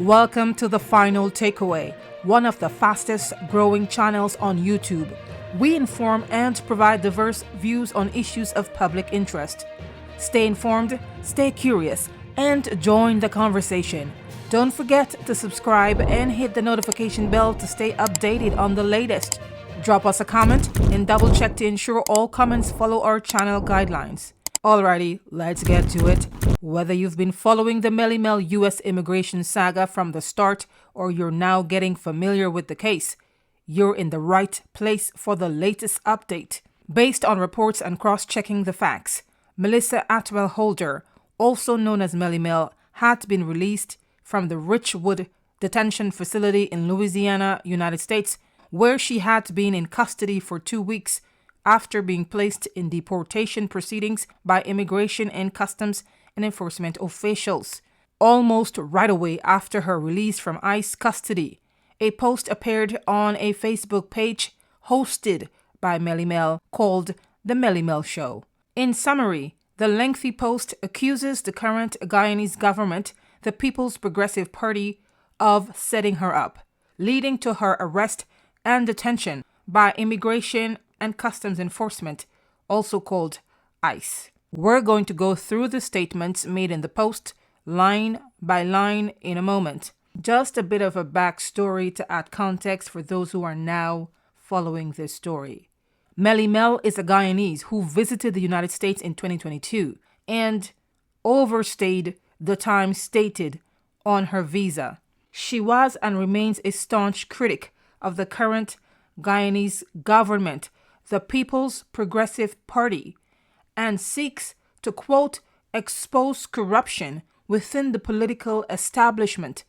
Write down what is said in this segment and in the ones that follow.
Welcome to the Final Takeaway, one of the fastest growing channels on YouTube. We inform and provide diverse views on issues of public interest. Stay informed, stay curious, and join the conversation. Don't forget to subscribe and hit the notification bell to stay updated on the latest. Drop us a comment and double check to ensure all comments follow our channel guidelines. Alrighty, let's get to it. Whether you've been following the Melly U.S. immigration saga from the start or you're now getting familiar with the case, you're in the right place for the latest update. Based on reports and cross-checking the facts, Melissa Atwell Holder, also known as Melly, had been released from the Richwood detention facility in Louisiana, United States, where she had been in custody for 2 weeks after being placed in deportation proceedings by Immigration and Customs and Enforcement officials. Almost right away after her release from ICE custody, a post appeared on a Facebook page hosted by Melly called The Melly Show. In summary, the lengthy post accuses the current Guyanese government, the People's Progressive Party, of setting her up, leading to her arrest and detention by Immigration and Customs Enforcement, also called ICE. We're going to go through the statements made in the post, line by line, in a moment. Just a bit of a backstory to add context for those who are now following this story. Melly is a Guyanese who visited the United States in 2022 and overstayed the time stated on her visa. She was and remains a staunch critic of the current Guyanese government, the People's Progressive Party, and seeks to, quote, expose corruption within the political establishment.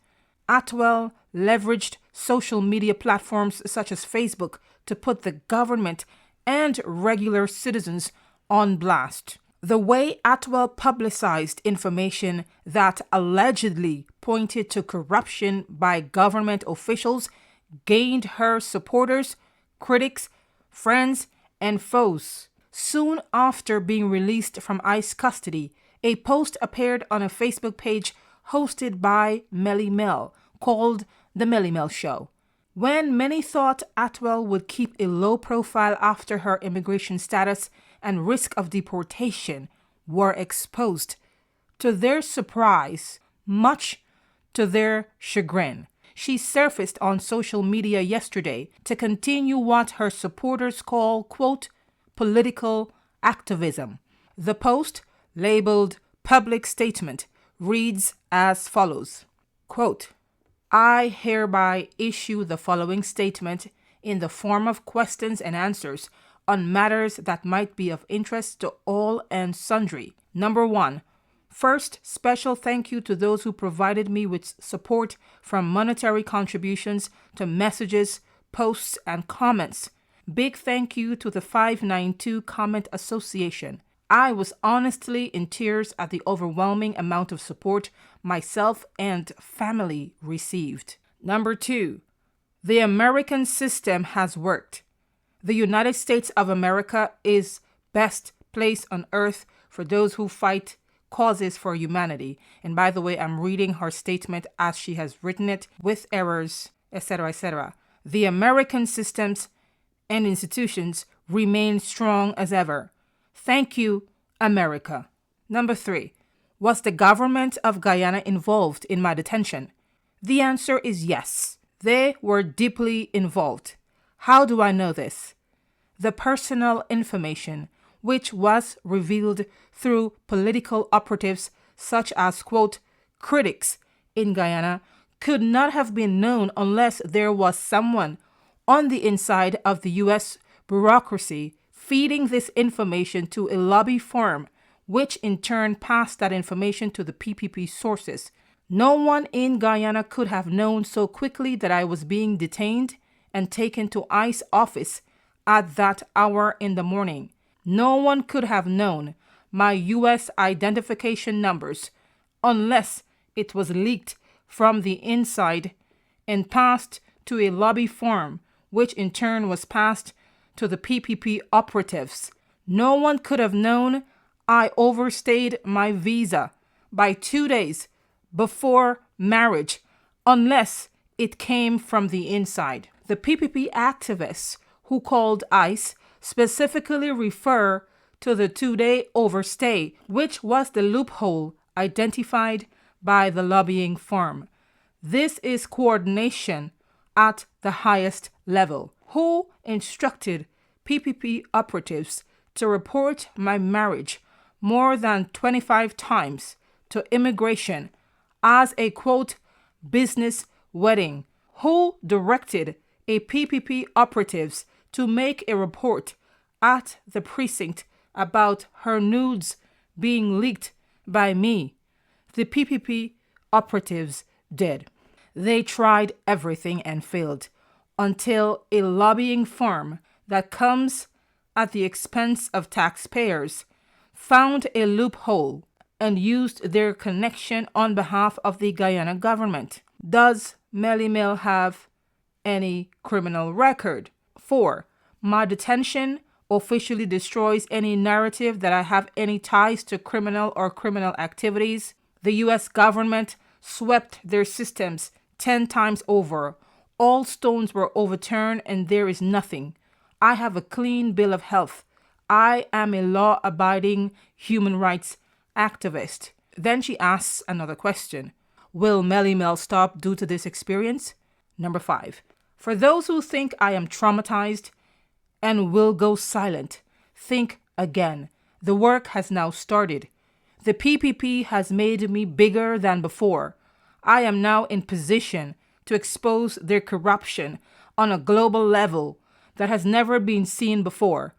Atwell leveraged social media platforms such as Facebook to put the government and regular citizens on blast. The way Atwell publicized information that allegedly pointed to corruption by government officials gained her supporters, critics, friends, and foes. Soon after being released from ICE custody, a post appeared on a Facebook page hosted by Melly called The Melly Show. When many thought Atwell would keep a low profile after her immigration status and risk of deportation were exposed, to their surprise, much to their chagrin, she surfaced on social media yesterday to continue what her supporters call, quote, political activism. The post, labeled Public Statement, reads as follows, quote, I hereby issue the following statement in the form of questions and answers on matters that might be of interest to all and sundry. Number 1. First, special thank you to those who provided me with support from monetary contributions to messages, posts, and comments. Big thank you to the 592 Comment Association. I was honestly in tears at the overwhelming amount of support myself and family received. Number 2. The American system has worked. The United States of America is best place on earth for those who fight causes for humanity. And by the way, I'm reading her statement as she has written it, with errors, etc., etc. The American systems and institutions remain strong as ever. Thank you, America. Number 3. Was the government of Guyana involved in my detention? The answer is yes. They were deeply involved. How do I know this? The personal information, which was revealed through political operatives such as, quote, critics in Guyana, could not have been known unless there was someone on the inside of the U.S. bureaucracy feeding this information to a lobby firm, which in turn passed that information to the PPP sources. No one in Guyana could have known so quickly that I was being detained and taken to ICE office at that hour in the morning. No one could have known my U.S. identification numbers unless it was leaked from the inside and passed to a lobby firm, which in turn was passed to the PPP operatives. No one could have known I overstayed my visa by 2 days before marriage unless it came from the inside. The PPP activists who called ICE specifically refer to the 2-day overstay, which was the loophole identified by the lobbying firm. This is coordination at the highest level. Who instructed PPP operatives to report my marriage more than 25 times to immigration as a, quote, business wedding? Who directed a PPP operatives to make a report at the precinct about her nudes being leaked by me? The PPP operatives did. They tried everything and failed until a lobbying firm that comes at the expense of taxpayers found a loophole and used their connection on behalf of the Guyana government. Does Melly have any criminal record? 4. My detention officially destroys any narrative that I have any ties to criminal or criminal activities. The U.S. government swept their systems 10 times over. All stones were overturned and there is nothing. I have a clean bill of health. I am a law-abiding human rights activist. Then she asks another question. Will Melly stop due to this experience? Number 5. For those who think I am traumatized and will go silent, think again. The work has now started. The PPP has made me bigger than before. I am now in position to expose their corruption on a global level that has never been seen before.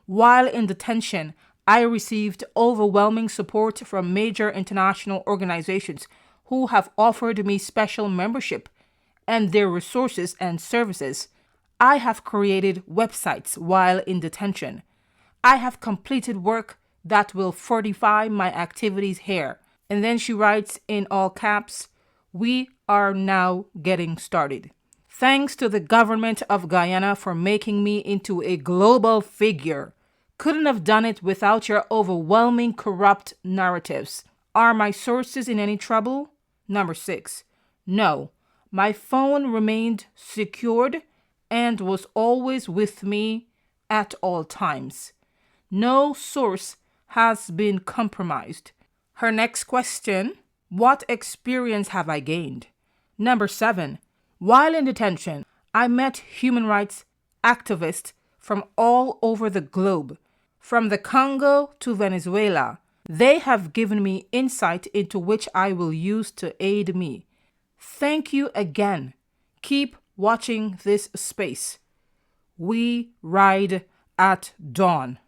While in detention, I received overwhelming support from major international organizations who have offered me special membership and their resources and services. I have created websites while in detention. I have completed work that will fortify my activities here. And then she writes in all caps, we are now getting started. Thanks to the government of Guyana for making me into a global figure. Couldn't have done it without your overwhelming corrupt narratives. Are my sources in any trouble? Number 6. No. My phone remained secured and was always with me at all times. No source has been compromised. Her next question, what experience have I gained? Number 7. While in detention, I met human rights activists from all over the globe, from the Congo to Venezuela. They have given me insight into which I will use to aid me. Thank you again. Keep watching this space. We ride at dawn.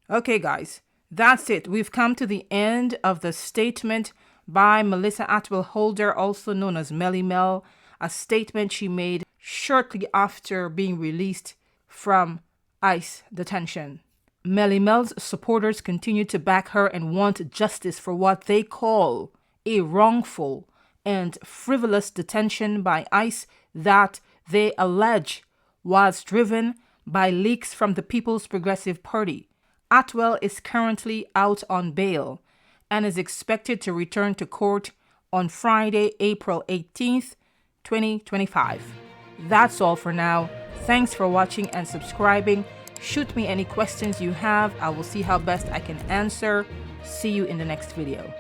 Okay, guys, that's it. We've come to the end of the statement by Melissa Atwell Holder, also known as Melly Mel, a statement she made shortly after being released from ICE detention. Melly Mel's supporters continue to back her and want justice for what they call a wrongful and frivolous detention by ICE that they allege was driven by leaks from the People's Progressive Party. Atwell is currently out on bail and is expected to return to court on Friday, April 18th, 2025. That's all for now. Thanks for watching and subscribing. Shoot me any questions you have. I will see how best I can answer. See you in the next video.